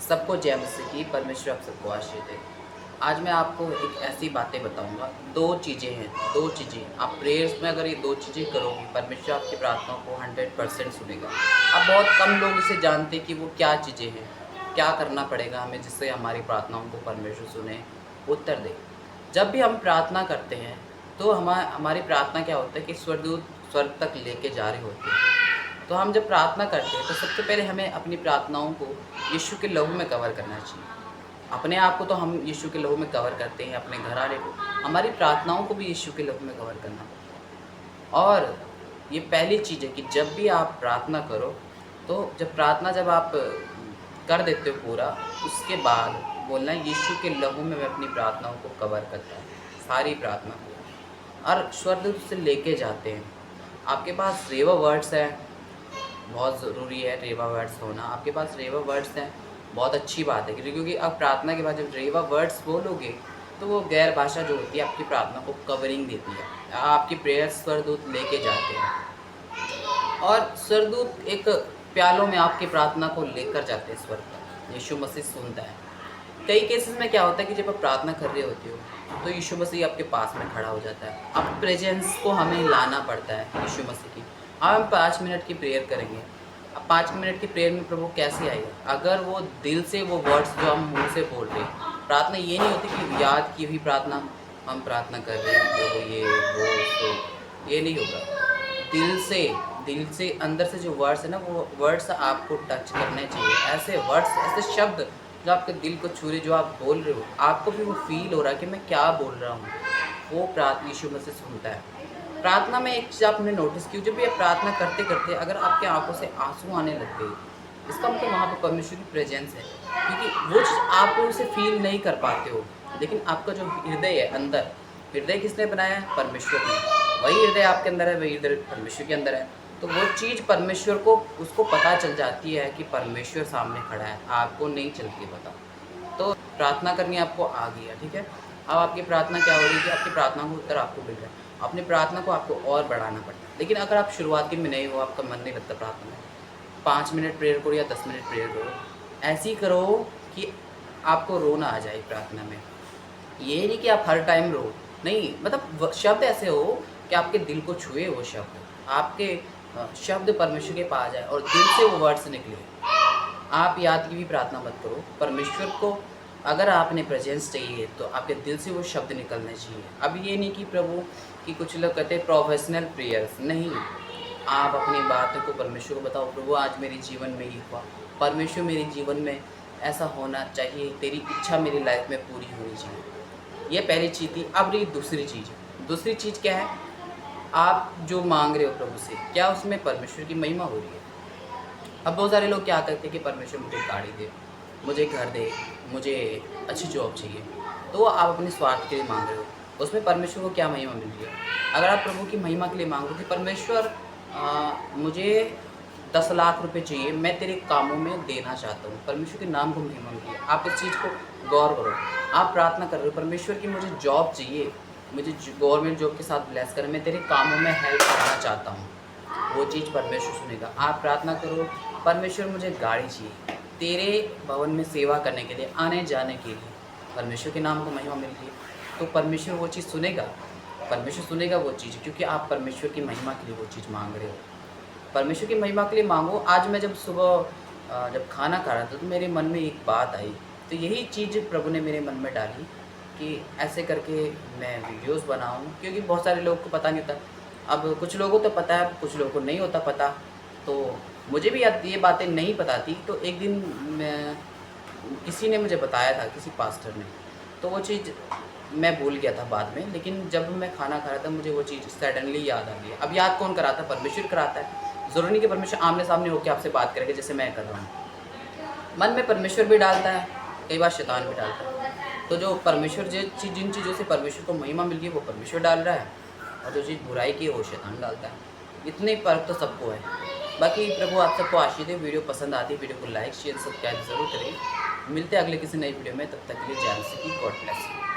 सबको जय मसीह की। परमेश्वर आप सबको आशीष दे। आज मैं आपको एक ऐसी बातें बताऊंगा। दो चीज़ें हैं, दो चीज़ें आप प्रेयर्स में अगर ये दो चीज़ें करोगे, परमेश्वर आपकी प्रार्थनाओं को 100% सुनेगा। अब बहुत कम लोग इसे जानते कि वो क्या चीज़ें हैं, क्या करना पड़ेगा हमें जिससे हमारी प्रार्थनाओं को परमेश्वर सुने, उत्तर दे। जब भी हम प्रार्थना करते हैं तो हमारी प्रार्थना क्या होता है कि स्वर्गदूत स्वर्ग तक लेके जा रहे होते हैं। तो हम जब प्रार्थना करते हैं तो सबसे पहले हमें अपनी प्रार्थनाओं को यीशु के लहू में कवर करना चाहिए। अपने आप को तो हम यीशु के लहू में कवर करते हैं, अपने घरवाले को, हमारी प्रार्थनाओं को भी यीशु के लहू में कवर करना पड़ता है। और ये पहली चीज़ है कि जब भी आप प्रार्थना करो, तो जब आप कर देते हो पूरा, उसके बाद बोलना है यीशु के लहू में मैं अपनी प्रार्थनाओं को कवर करता हूँ, सारी प्रार्थना को। और स्वर्गदूत से लेके जाते हैं। आपके पास रेवा वर्ड्स है, बहुत ज़रूरी है रेवा वर्ड्स होना। आपके पास रेवा वर्ड्स हैं, बहुत अच्छी बात है, क्योंकि आप प्रार्थना के बाद जब रेवा वर्ड्स बोलोगे तो वो गैर भाषा जो होती है आपकी प्रार्थना को कवरिंग देती है। आपकी प्रेयर स्वर्गदूत लेके जाते हैं और स्वर्गदूत एक प्यालों में आपकी प्रार्थना को लेकर जाते हैं स्वर्ग तक। यीशु मसीह सुनता है। कई केसेस में क्या होता है कि जब आप प्रार्थना कर रहे होते हो तो यीशु मसीह आपके पास में खड़ा हो जाता है। अब प्रेजेंस को हमें लाना पड़ता है यीशु मसीह की। अब हम 5 मिनट की प्रेयर करेंगे। अब 5 मिनट की प्रेयर में प्रभु कैसे आएगा? अगर वो दिल से वो वर्ड्स जो हम मुंह से बोल रहे हैं, प्रार्थना ये नहीं होती कि याद की हुई प्रार्थना हम प्रार्थना कर रहे हैं प्रभु ये वो तो ये नहीं होगा। दिल से अंदर से जो वर्ड्स है ना, वो वर्ड्स आपको टच करने चाहिए। ऐसे वर्ड्स, ऐसे शब्द जो आपके दिल को छू रहे, जो आप बोल रहे हो, आपको भी वो फील हो रहा है कि मैं क्या बोल रहा हूँ, वो प्रार्थना यीशु मसीह सुनता है। प्रार्थना में एक चीज़ आपने नोटिस की, जब भी आप प्रार्थना करते करते अगर आपके आंखों से आंसू आने लग गए, इसका मतलब वहाँ पे परमेश्वर की प्रेजेंस है। क्योंकि वो चीज़ आप उसे फील नहीं कर पाते हो, लेकिन आपका जो हृदय है अंदर, हृदय किसने बनाया है? परमेश्वर ने। वही हृदय आपके अंदर है, वही हृदय परमेश्वर के अंदर है। तो वो चीज़ परमेश्वर को, उसको पता चल जाती है कि परमेश्वर सामने खड़ा है, आपको नहीं चलती है पता। तो प्रार्थना करनी आपको आ गई है, ठीक है। अब आपकी प्रार्थना क्या हो रही है कि आपकी प्रार्थना को उत्तर आपको मिल रहा है। अपनी प्रार्थना को आपको और बढ़ाना पड़ता है। लेकिन अगर आप शुरुआती में नहीं हो, आपका मन नहीं लगता प्रार्थना में, 5 मिनट प्रेयर करो या 10 मिनट प्रेयर करो, ऐसी करो कि आपको रोना आ जाए प्रार्थना में। ये नहीं कि आप हर टाइम रो, नहीं, मतलब शब्द ऐसे हो कि आपके दिल को छुए वो शब्द, आपके शब्द परमेश्वर के पास जाए और दिल से वो वर्ड्स निकले। आप याद की भी प्रार्थना मत करो, परमेश्वर को अगर आपने प्रेजेंस चाहिए तो आपके दिल से वो शब्द निकलने चाहिए। अब ये नहीं कि प्रभु कि कुछ लोग कहते हैं प्रोफेशनल प्रेयर्स, नहीं। आप अपनी बातों को परमेश्वर को बताओ, प्रभु आज मेरे जीवन में ये हुआ, परमेश्वर मेरे जीवन में ऐसा होना चाहिए, तेरी इच्छा मेरी लाइफ में पूरी होनी चाहिए। ये पहली चीज़ थी। अब रही दूसरी चीज़ क्या है? आप जो मांग रहे हो प्रभु से, क्या उसमें परमेश्वर की महिमा हो रही है? अब बहुत सारे लोग क्या कहते हैं कि परमेश्वर मुझे गाड़ी दे, मुझे घर दे, मुझे अच्छी जॉब चाहिए। तो आप अपने स्वार्थ के लिए मांग रहे हो, उसमें परमेश्वर को क्या महिमा मिल रही है? अगर आप प्रभु की महिमा के लिए मांगो कि परमेश्वर मुझे 10 लाख रुपए चाहिए, मैं तेरे कामों में देना चाहता हूँ, परमेश्वर के नाम को महिमा मिली है। आप इस चीज़ को गौर करो। आप प्रार्थना कर रहे हो परमेश्वर की मुझे जॉब चाहिए, मुझे गवर्नमेंट जॉब के साथ ब्लेस करें, मैं तेरे कामों में हेल्प करना चाहता हूँ, वो चीज़ परमेश्वर सुनेगा। आप प्रार्थना करो परमेश्वर मुझे गाड़ी चाहिए, तेरे भवन में सेवा करने के लिए, आने जाने के लिए, परमेश्वर के नाम को महिमा मिल रही है, तो परमेश्वर वो चीज़ सुनेगा। परमेश्वर सुनेगा वो चीज़, क्योंकि आप परमेश्वर की महिमा के लिए वो चीज़ मांग रहे हो। परमेश्वर की महिमा के लिए मांगो। आज मैं जब सुबह जब खाना खा रहा था तो मेरे मन में एक बात आई, तो यही चीज़ प्रभु ने मेरे मन में डाली कि ऐसे करके मैं वीडियोस बनाऊं, क्योंकि बहुत सारे लोगों को पता नहीं होता। अब कुछ लोगों को तो पता है, कुछ लोगों को नहीं होता पता। तो मुझे भी ये बातें नहीं पता थी। तो एक दिन किसी ने मुझे बताया था, किसी पास्टर ने, तो वो चीज़ मैं भूल गया था बाद में। लेकिन जब मैं खाना खा रहा था मुझे वो चीज़ सडनली याद आ गई। अब याद कौन कराता है? परमेश्वर कराता है। ज़रूरी नहीं कि परमेश्वर आमने सामने होकर आपसे बात करेगा जैसे मैं कर रहा हूँ। मन में परमेश्वर भी डालता है, कई बार शैतान भी डालता है। तो जो परमेश्वर जिन चीज़ों से परमेश्वर को महिमा मिल गई वो परमेश्वर डाल रहा है, और जो चीज़ बुराई की है वो शैतान डालता है। इतने फर्क तो सबको है। बाकी प्रभु आप सबको आशीष दे। वीडियो पसंद आती है, वीडियो को लाइक शेयर सब्सक्राइब ज़रूर करें। मिलते हैं अगले किसी नई वीडियो में, तब तक के लिए जय मसीह की। God bless you.